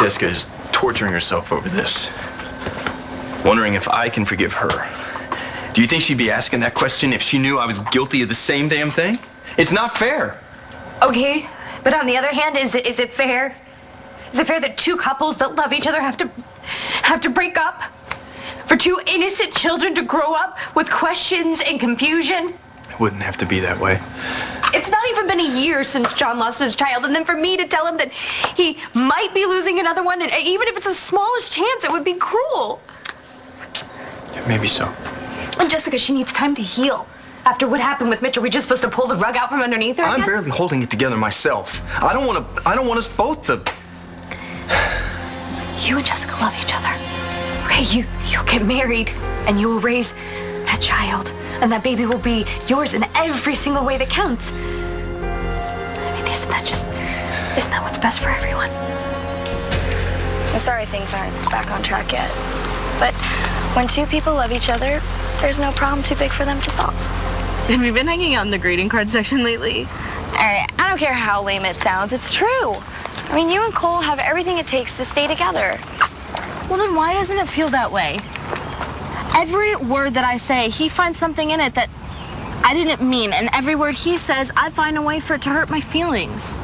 Jessica is torturing herself over this, wondering if I can forgive her. Do you think she'd be asking that question if she knew I was guilty of the same damn thing? It's not fair. Okay, but on the other hand, is it fair? Is it fair that two couples that love each other have to break up? For two innocent children to grow up with questions and confusion? It wouldn't have to be that way. It's not even been a year since John lost his child, and then for me to tell him that he might be losing another one, and even if it's the smallest chance, it would be cruel. Yeah, maybe so. And Jessica, she needs time to heal. After what happened with Mitch, are we just supposed to pull the rug out from underneath her again? I'm barely holding it together myself. I don't want us both to... You and Jessica love each other. Okay, you'll get married, and you will raise that child, and that baby will be yours in every single way that counts. I mean, isn't that what's best for everyone? I'm sorry things aren't back on track yet, but when two people love each other, there's no problem too big for them to solve. Have you been hanging out in the greeting card section lately? All right, I don't care how lame it sounds, it's true. I mean, you and Cole have everything it takes to stay together. Well, then why doesn't it feel that way? Every word that I say, he finds something in it that I didn't mean. And every word he says, I find a way for it to hurt my feelings.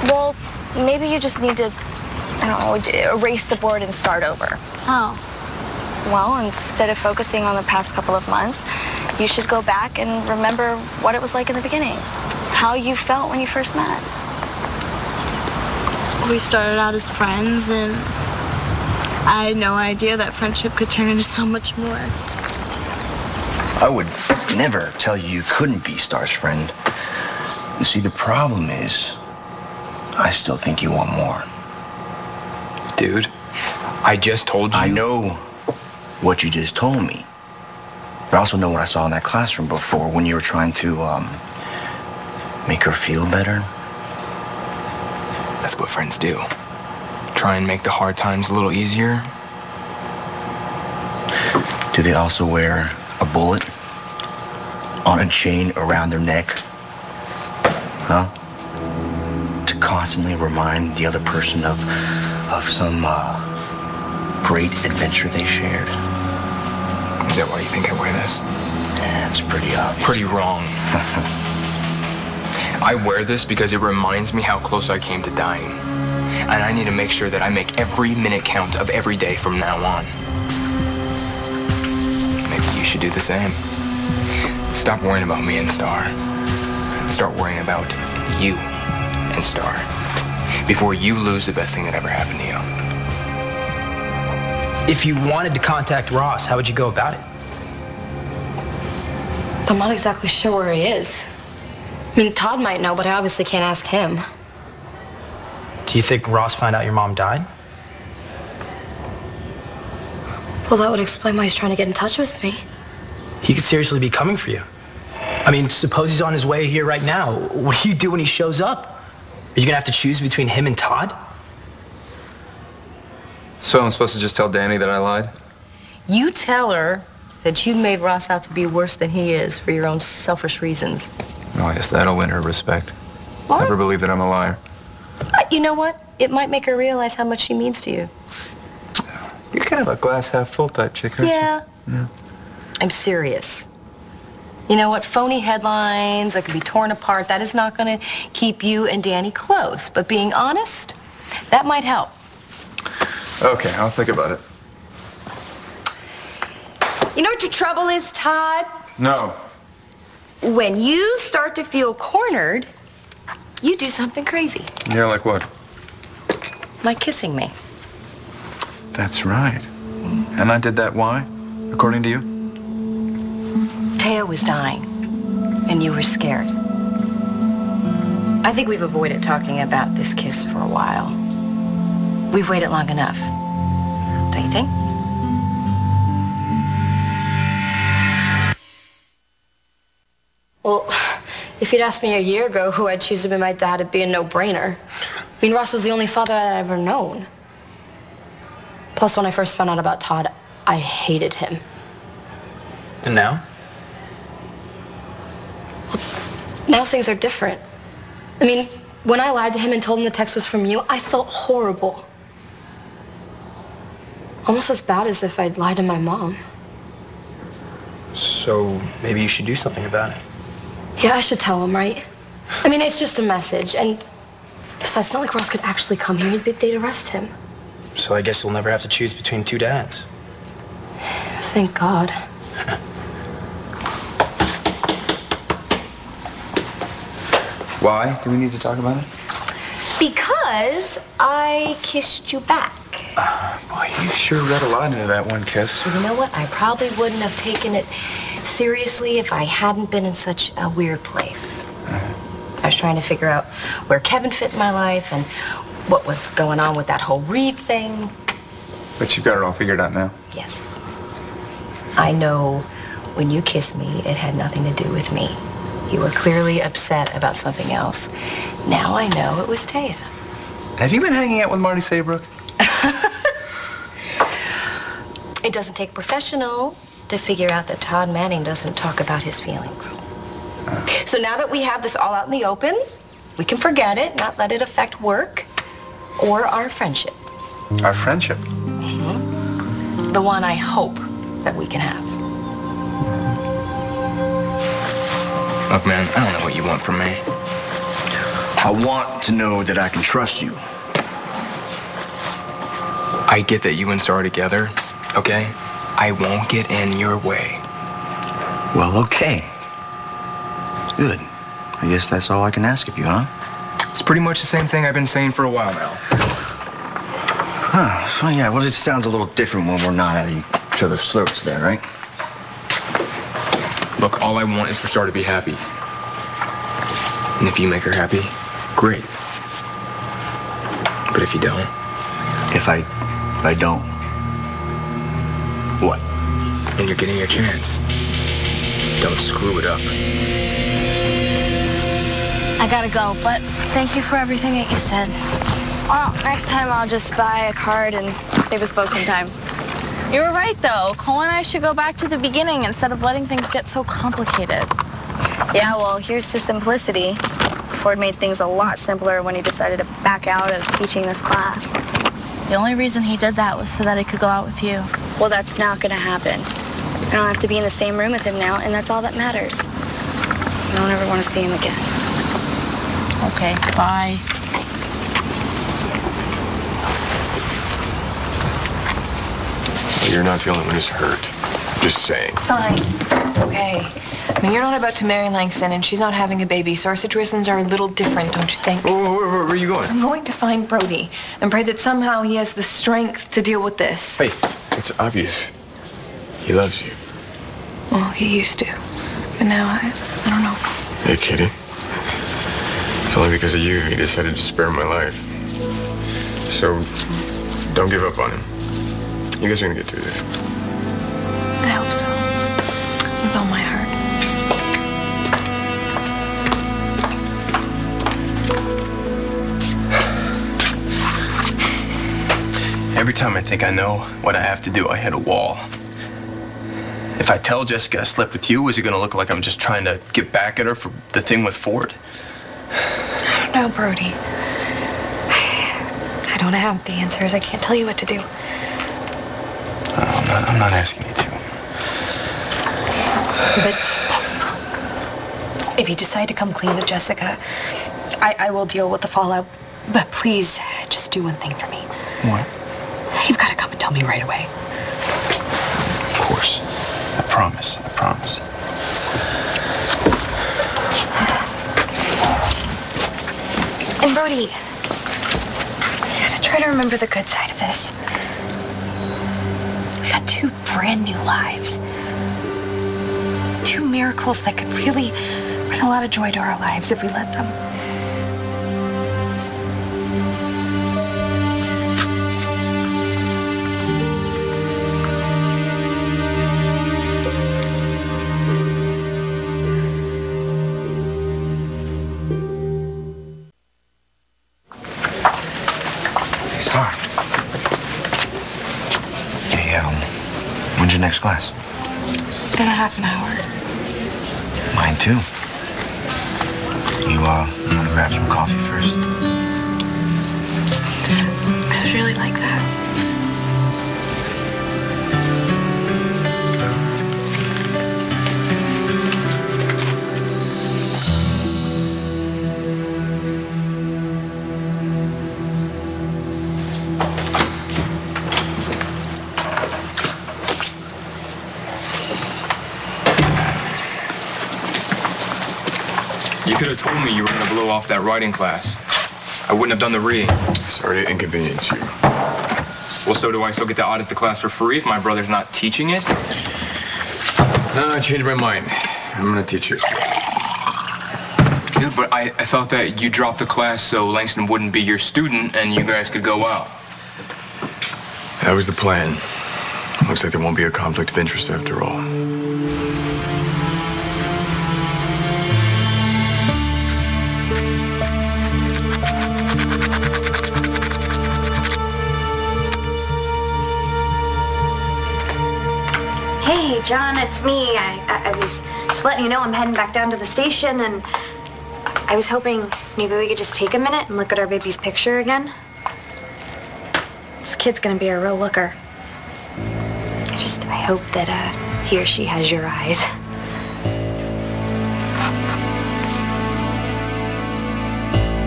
Well, maybe you just need to, I don't know, erase the board and start over. How? Well, instead of focusing on the past couple of months, you should go back and remember what it was like in the beginning. How you felt when you first met. We started out as friends, and I had no idea that friendship could turn into so much more. I would never tell you couldn't be Star's friend. You see, the problem is, I still think you want more. Dude, I just told you. I know what you just told me. But I also know what I saw in that classroom before when you were trying to, make her feel better. That's what friends do. Try and make the hard times a little easier. Do they also wear a bullet on a chain around their neck? Huh? To constantly remind the other person of some great adventure they shared. Is that why you think I wear this? Yeah, it's pretty obvious. Pretty wrong. I wear this because it reminds me how close I came to dying. And I need to make sure that I make every minute count of every day from now on. Maybe you should do the same. Stop worrying about me and Star. Start worrying about you and Star. Before you lose the best thing that ever happened to you. If you wanted to contact Ross, how would you go about it? I'm not exactly sure where he is. I mean, Todd might know, but I obviously can't ask him. Do you think Ross found out your mom died? Well, that would explain why he's trying to get in touch with me. He could seriously be coming for you. I mean, suppose he's on his way here right now. What do you do when he shows up? Are you gonna have to choose between him and Todd? So I'm supposed to just tell Danny that I lied? You tell her that you made Ross out to be worse than he is for your own selfish reasons. Oh, I guess that'll win her respect. What? Never believe that I'm a liar. You know what? It might make her realize how much she means to you. You're kind of a glass half full type chick, aren't Yeah. you? Yeah. I'm serious. You know what? Phony headlines that could be torn apart, that is not going to keep you and Danny close. But being honest, that might help. Okay, I'll think about it. You know what your trouble is, Todd? No. When you start to feel cornered, you do something crazy. Yeah, like what? Like kissing me. That's right. And I did that why, according to you? Teo was dying, and you were scared. I think we've avoided talking about this kiss for a while. We've waited long enough, don't you think? Well, if you'd asked me a year ago who I'd choose to be my dad, it'd be a no-brainer. I mean, Ross was the only father I'd ever known. Plus, when I first found out about Todd, I hated him. And now? Well, now things are different. I mean, when I lied to him and told him the text was from you, I felt horrible. Almost as bad as if I'd lied to my mom. So maybe you should do something about it. Yeah, I should tell him, right? I mean, it's just a message, and besides, it's not like Ross could actually come here. They'd arrest him. So I guess you'll never have to choose between two dads. Thank God. Why do we need to talk about it? Because I kissed you back. Boy, you sure read a lot into that one kiss. You know what? I probably wouldn't have taken it seriously if I hadn't been in such a weird place. I was trying to figure out where Kevin fit in my life and what was going on with that whole Reed thing. But you got it all figured out now. Yes. I know when you kissed me, it had nothing to do with me. You were clearly upset about something else. Now I know it was Taya. Have you been hanging out with Marty Saybrook? It doesn't take professional to figure out that Todd Manning doesn't talk about his feelings. So now that we have this all out in the open, we can forget it, not let it affect work or our friendship. Our friendship? Mm-hmm. The one I hope that we can have. Look, man, I don't know what you want from me. I want to know that I can trust you. I get that you and Star are together, okay? I won't get in your way. Well, okay. Good. I guess that's all I can ask of you, huh? It's pretty much the same thing I've been saying for a while now. Huh. So, yeah, well, it sounds a little different when we're not at each other's throats there, right? Look, all I want is for Star to be happy. And if you make her happy, great. But if you don't... If I don't... What? And you're getting your chance. Don't screw it up. I gotta go, but thank you for everything that you said. Well, next time I'll just buy a card and save us both some time. You were right, though. Cole and I should go back to the beginning instead of letting things get so complicated. Yeah, well, here's to simplicity. Ford made things a lot simpler when he decided to back out of teaching this class. The only reason he did that was so that he could go out with you. Well, that's not gonna happen. I don't have to be in the same room with him now, and that's all that matters. I don't ever want to see him again. Okay, bye. You're not the only one who's hurt. Just saying. Fine. Okay. I mean, you're not about to marry Langston, and she's not having a baby, so our situations are a little different, don't you think? Where are you going? I'm going to find Brody and pray that somehow he has the strength to deal with this. Hey, it's obvious. He loves you. Well, he used to. But now, I don't know. Are you kidding? It's only because of you he decided to spare my life. So, don't give up on him. You guys are gonna get through this. I hope so. With all my heart. Every time I think I know what I have to do, I hit a wall. If I tell Jessica I slept with you, is it gonna look like I'm just trying to get back at her for the thing with Ford? I don't know, Brody. I don't have the answers. I can't tell you what to do. I'm not asking you to. But if you decide to come clean with Jessica, I will deal with the fallout. But please, just do one thing for me. What? You've got to come and tell me right away. Of course. I promise. I promise. And Brody, you gotta try to remember the good side of this. We got 2 brand new lives. 2 miracles that could really bring a lot of joy to our lives if we let them. When's your next class? In a half an hour. Mine too. You want to grab some coffee first? I would really like that. could have told me you were going to blow off that writing class. I wouldn't have done the reading. Sorry to inconvenience you. Well, so do I still get to audit the class for free if my brother's not teaching it? No, I changed my mind. I'm going to teach it. Dude, but I thought that you dropped the class so Langston wouldn't be your student and you guys could go out. That was the plan. Looks like there won't be a conflict of interest after all. Hey, John, it's me. I was just letting you know I'm heading back down to the station, and I was hoping maybe we could just take a minute and look at our baby's picture again. This kid's gonna be a real looker. I hope that he or she has your eyes.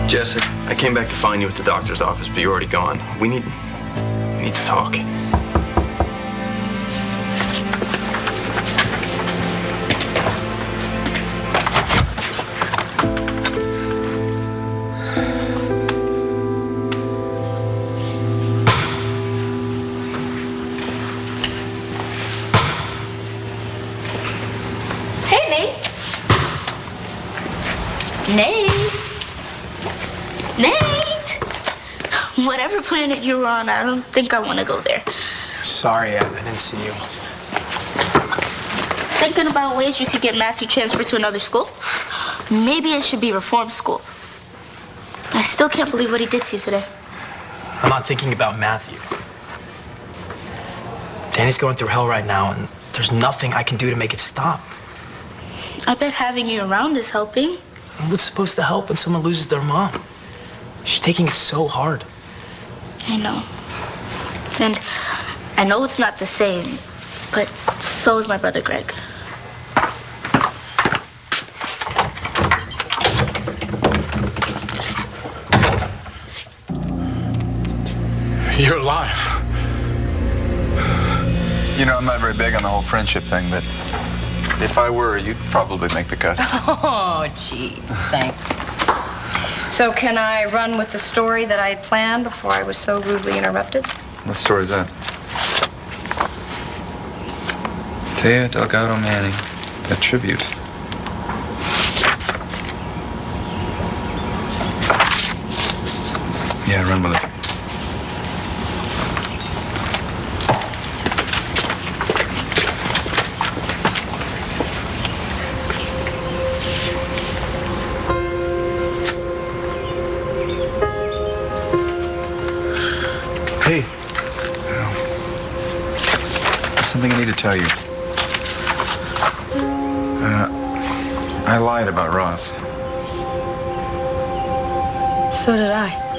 Jess, I came back to find you at the doctor's office, but you're already gone. We need to talk. Whatever planet you were on, I don't think I want to go there. Sorry, I didn't see you. Thinking about ways you could get Matthew transferred to another school? Maybe it should be reform school. I still can't believe what he did to you today. I'm not thinking about Matthew. Danny's going through hell right now, and there's nothing I can do to make it stop. I bet having you around is helping. What's supposed to help when someone loses their mom? She's taking it so hard. I know. And I know it's not the same, but so is my brother Greg. You're alive. You know, I'm not very big on the whole friendship thing, but if I were, you'd probably make the cut. Oh, gee, thanks. So can I run with the story that I had planned before I was so rudely interrupted? What story is that? Taya Delgado Manning, a tribute. Yeah, run with it. Hey, there's something I need to tell you. I lied about Ross. So did I.